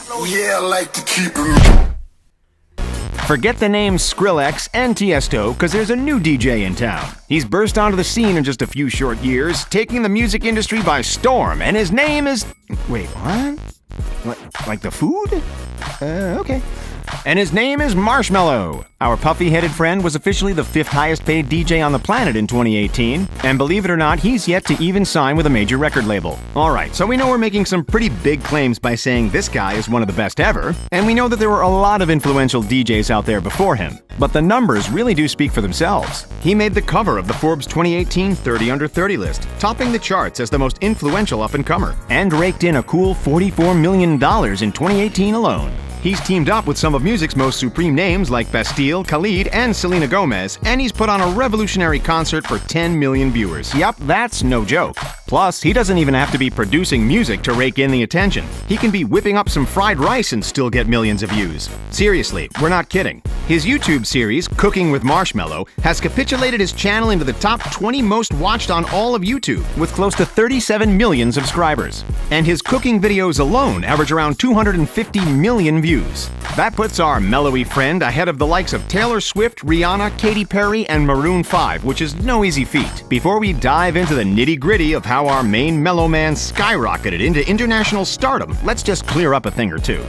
Yeah, I like to keep it. Forget the names Skrillex and Tiesto, because there's a new DJ in town. He's burst onto the scene in just a few short years, taking the music industry by storm, and his name is... Wait, what? Like the food? Okay. And his name is Marshmello. Our puffy-headed friend was officially the 5th highest-paid DJ on the planet in 2018, and believe it or not, he's yet to even sign with a major record label. Alright, so we know we're making some pretty big claims by saying this guy is one of the best ever, and we know that there were a lot of influential DJs out there before him. But the numbers really do speak for themselves. He made the cover of the Forbes 2018 30 Under 30 list, topping the charts as the most influential up-and-comer, and raked in a cool $44 million in 2018 alone. He's teamed up with some of music's most supreme names like Bastille, Khalid, and Selena Gomez, and he's put on a revolutionary concert for 10 million viewers. Yup, that's no joke. Plus, he doesn't even have to be producing music to rake in the attention. He can be whipping up some fried rice and still get millions of views. Seriously, we're not kidding. His YouTube series, Cooking with Marshmello, has capitulated his channel into the top 20 most watched on all of YouTube, with close to 37 million subscribers. And his cooking videos alone average around 250 million views. That puts our mellowy friend ahead of the likes of Taylor Swift, Rihanna, Katy Perry, and Maroon 5, which is no easy feat. Before we dive into the nitty-gritty of how our main mellow man skyrocketed into international stardom, let's just clear up a thing or two.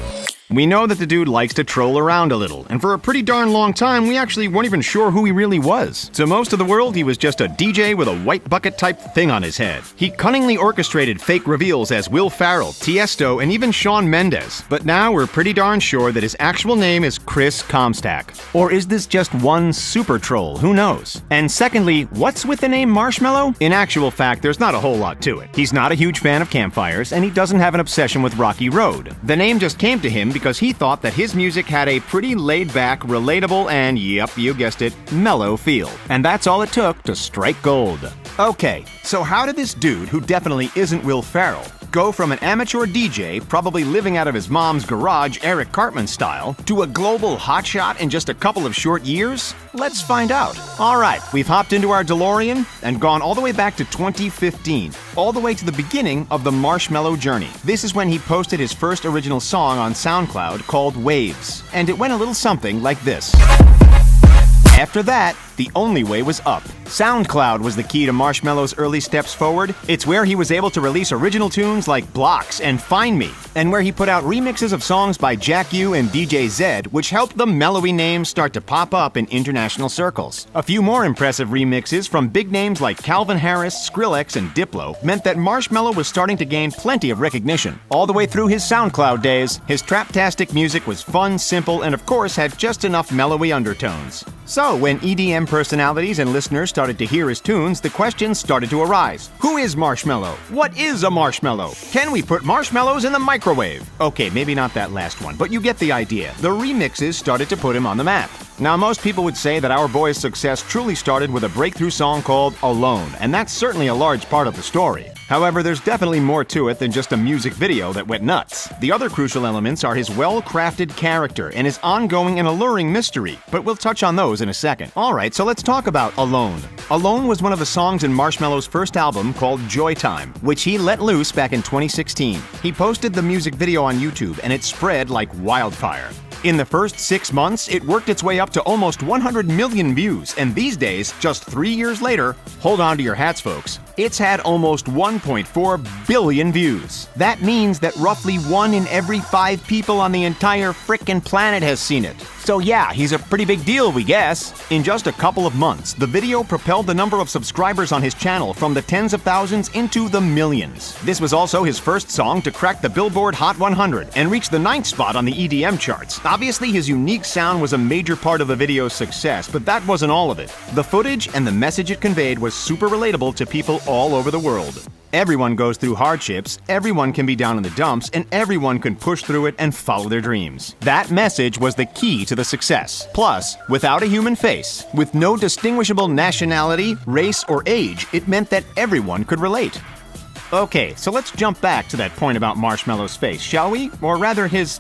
We know that the dude likes to troll around a little, and for a pretty darn long time, we actually weren't even sure who he really was. To most of the world, he was just a DJ with a white bucket-type thing on his head. He cunningly orchestrated fake reveals as Will Ferrell, Tiesto, and even Shawn Mendes. But now we're pretty darn sure that his actual name is Chris Comstock. Or is this just one super troll? Who knows? And secondly, what's with the name Marshmello? In actual fact, there's not a whole lot to it. He's not a huge fan of campfires, and he doesn't have an obsession with Rocky Road. The name just came to him because he thought that his music had a pretty laid-back, relatable, and yep, you guessed it, mellow feel. And that's all it took to strike gold. Okay, so how did this dude, who definitely isn't Will Ferrell, go from an amateur DJ, probably living out of his mom's garage Eric Cartman style, to a global hotshot in just a couple of short years? Let's find out. Alright, we've hopped into our DeLorean and gone all the way back to 2015, all the way to the beginning of the Marshmello journey. This is when he posted his first original song on SoundCloud called WaVeZ, and it went a little something like this. After that, the only way was up. SoundCloud was the key to Marshmello's early steps forward. It's where he was able to release original tunes like Blocks and Find Me, and where he put out remixes of songs by Jack U and DJ Zedd, which helped the mellowy names start to pop up in international circles. A few more impressive remixes from big names like Calvin Harris, Skrillex, and Diplo meant that Marshmello was starting to gain plenty of recognition. All the way through his SoundCloud days, his trap-tastic music was fun, simple, and of course had just enough mellowy undertones. So, when EDM personalities and listeners started to hear his tunes, the questions started to arise. Who is Marshmello? What is a marshmallow? Can we put marshmallows in the microwave? Okay, maybe not that last one, but you get the idea. The remixes started to put him on the map. Now, most people would say that our boy's success truly started with a breakthrough song called Alone, and that's certainly a large part of the story. However, there's definitely more to it than just a music video that went nuts. The other crucial elements are his well-crafted character and his ongoing and alluring mystery, but we'll touch on those in a second. Alright, so let's talk about Alone. Alone was one of the songs in Marshmello's first album called Joy Time, which he let loose back in 2016. He posted the music video on YouTube and it spread like wildfire. In the first 6 months, it worked its way up to almost 100 million views, and these days, just 3 years later, hold on to your hats, folks, it's had almost 1.4 billion views. That means that roughly 1 in every 5 people on the entire frickin' planet has seen it. So yeah, he's a pretty big deal, we guess. In just a couple of months, the video propelled the number of subscribers on his channel from the tens of thousands into the millions. This was also his first song to crack the Billboard Hot 100 and reach the 9th spot on the EDM charts. Obviously, his unique sound was a major part of the video's success, but that wasn't all of it. The footage and the message it conveyed was super relatable to people all over the world. Everyone goes through hardships, everyone can be down in the dumps, and everyone can push through it and follow their dreams. That message was the key to the success. Plus, without a human face, with no distinguishable nationality, race, or age, it meant that everyone could relate. Okay, so let's jump back to that point about Marshmello's face, shall we? Or rather his,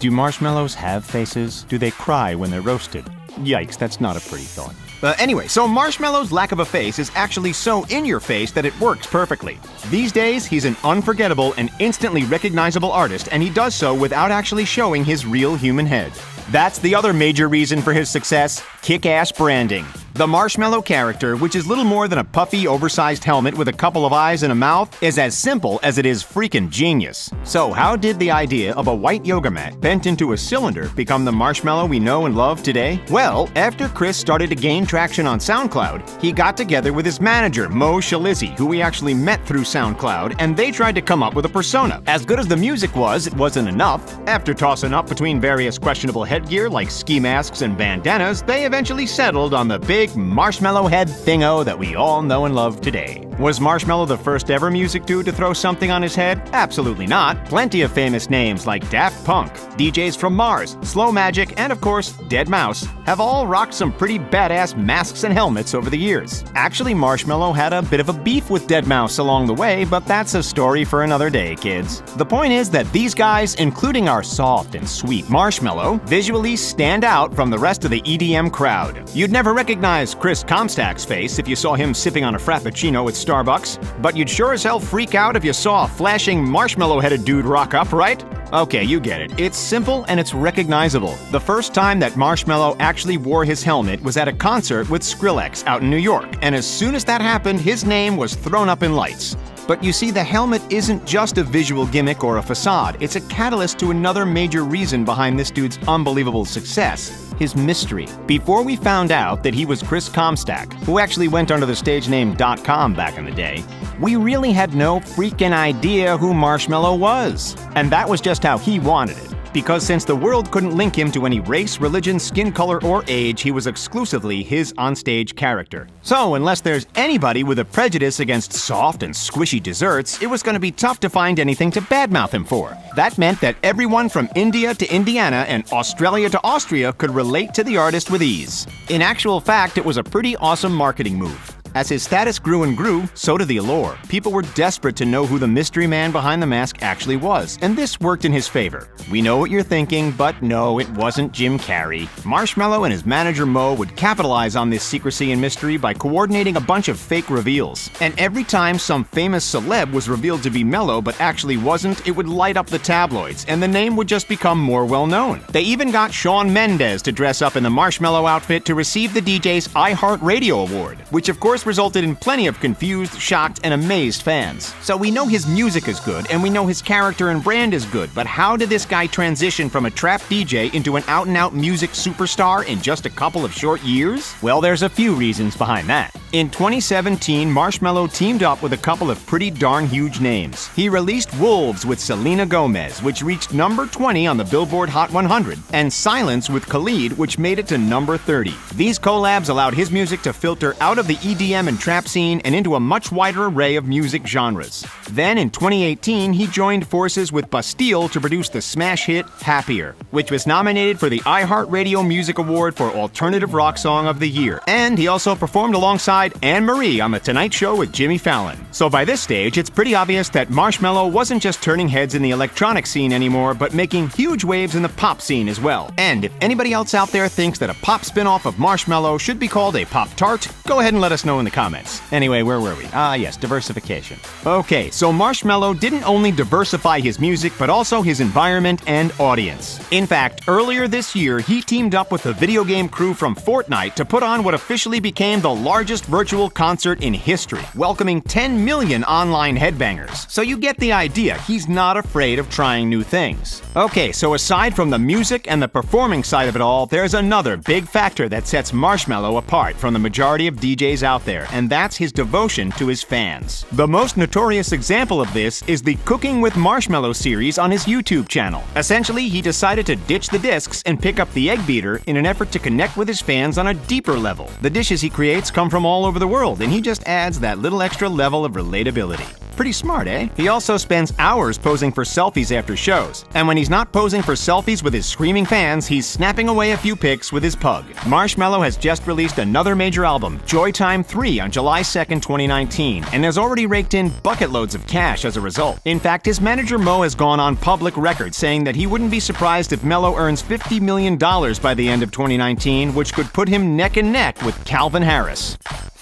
do marshmallows have faces? Do they cry when they're roasted? Yikes, that's not a pretty thought. Anyway, so Marshmello's lack of a face is actually so in your face that it works perfectly. These days, he's an unforgettable and instantly recognizable artist, and he does so without actually showing his real human head. That's the other major reason for his success: kick-ass branding. The Marshmello character, which is little more than a puffy, oversized helmet with a couple of eyes and a mouth, is as simple as it is freaking genius. So how did the idea of a white yoga mat bent into a cylinder become the Marshmello we know and love today? Well, after Chris started to gain traction on SoundCloud, he got together with his manager, Mo Shalizzy, who we actually met through SoundCloud, and they tried to come up with a persona. As good as the music was, it wasn't enough. After tossing up between various questionable headgear like ski masks and bandanas, they eventually settled on the big marshmallow head thingo that we all know and love today. Was Marshmello the first ever music dude to throw something on his head? Absolutely not. Plenty of famous names like Daft Punk, DJs from Mars, Slow Magic, and of course, Deadmau5 have all rocked some pretty badass masks and helmets over the years. Actually, Marshmello had a bit of a beef with Deadmau5 along the way, but that's a story for another day, kids. The point is that these guys, including our soft and sweet Marshmello, visually stand out from the rest of the EDM crowd. You'd never recognize Chris Comstock's face if you saw him sipping on a Frappuccino at Starbucks, but you'd sure as hell freak out if you saw a flashing marshmallow-headed dude rock up, right? Okay, you get it. It's simple and it's recognizable. The first time that Marshmello actually wore his helmet was at a concert with Skrillex out in New York, and as soon as that happened, his name was thrown up in lights. But you see, the helmet isn't just a visual gimmick or a facade. It's a catalyst to another major reason behind this dude's unbelievable success: his mystery. Before we found out that he was Chris Comstock, who actually went under the stage name Dotcom back in the day, we really had no freaking idea who Marshmello was. And that was just how he wanted it. Because since the world couldn't link him to any race, religion, skin color, or age, he was exclusively his onstage character. So, unless there's anybody with a prejudice against soft and squishy desserts, it was going to be tough to find anything to badmouth him for. That meant that everyone from India to Indiana and Australia to Austria could relate to the artist with ease. In actual fact, it was a pretty awesome marketing move. As his status grew and grew, so did the allure. People were desperate to know who the mystery man behind the mask actually was, and this worked in his favor. We know what you're thinking, but no, it wasn't Jim Carrey. Marshmello and his manager Mo would capitalize on this secrecy and mystery by coordinating a bunch of fake reveals. And every time some famous celeb was revealed to be Mello but actually wasn't, it would light up the tabloids, and the name would just become more well-known. They even got Shawn Mendes to dress up in the Marshmello outfit to receive the DJ's iHeartRadio Award, which of course resulted in plenty of confused, shocked, and amazed fans. So we know his music is good, and we know his character and brand is good, but how did this guy transition from a trap DJ into an out-and-out music superstar in just a couple of short years? Well, there's a few reasons behind that. In 2017, Marshmello teamed up with a couple of pretty darn huge names. He released Wolves with Selena Gomez, which reached number 20 on the Billboard Hot 100, and Silence with Khalid, which made it to number 30. These collabs allowed his music to filter out of the EDM and trap scene and into a much wider array of music genres. Then in 2018, he joined forces with Bastille to produce the smash hit Happier, which was nominated for the iHeartRadio Music Award for Alternative Rock Song of the Year. And he also performed alongside Anne-Marie on The Tonight Show with Jimmy Fallon. So by this stage, it's pretty obvious that Marshmello wasn't just turning heads in the electronic scene anymore, but making huge waves in the pop scene as well. And if anybody else out there thinks that a pop spin-off of Marshmello should be called a Pop-Tart, go ahead and let us know in the comments. Anyway, where were we? Yes, diversification. Okay, so Marshmello didn't only diversify his music, but also his environment and audience. In fact, earlier this year, he teamed up with the video game crew from Fortnite to put on what officially became the largest virtual concert in history, welcoming 10 million online headbangers. So you get the idea, he's not afraid of trying new things. Okay, so aside from the music and the performing side of it all, there's another big factor that sets Marshmello apart from the majority of DJs out there, and that's his devotion to his fans. The most notorious example of this is the Cooking with Marshmello series on his YouTube channel. Essentially, he decided to ditch the discs and pick up the egg beater in an effort to connect with his fans on a deeper level. The dishes he creates come from all over the world, and he just adds that little extra level of relatability. Pretty smart, eh? He also spends hours posing for selfies after shows. And when he's not posing for selfies with his screaming fans, he's snapping away a few pics with his pug. Marshmello has just released another major album, Joytime 3, on July 2nd, 2019, and has already raked in bucket loads of cash as a result. In fact, his manager Mo has gone on public record saying that he wouldn't be surprised if Mello earns $50 million by the end of 2019, which could put him neck and neck with Calvin Harris.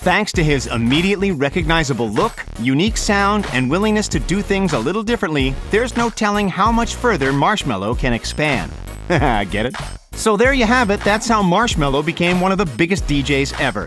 Thanks to his immediately recognizable look, unique sound, and willingness to do things a little differently, there's no telling how much further Marshmello can expand. Get it? So there you have it, that's how Marshmello became one of the biggest DJs ever.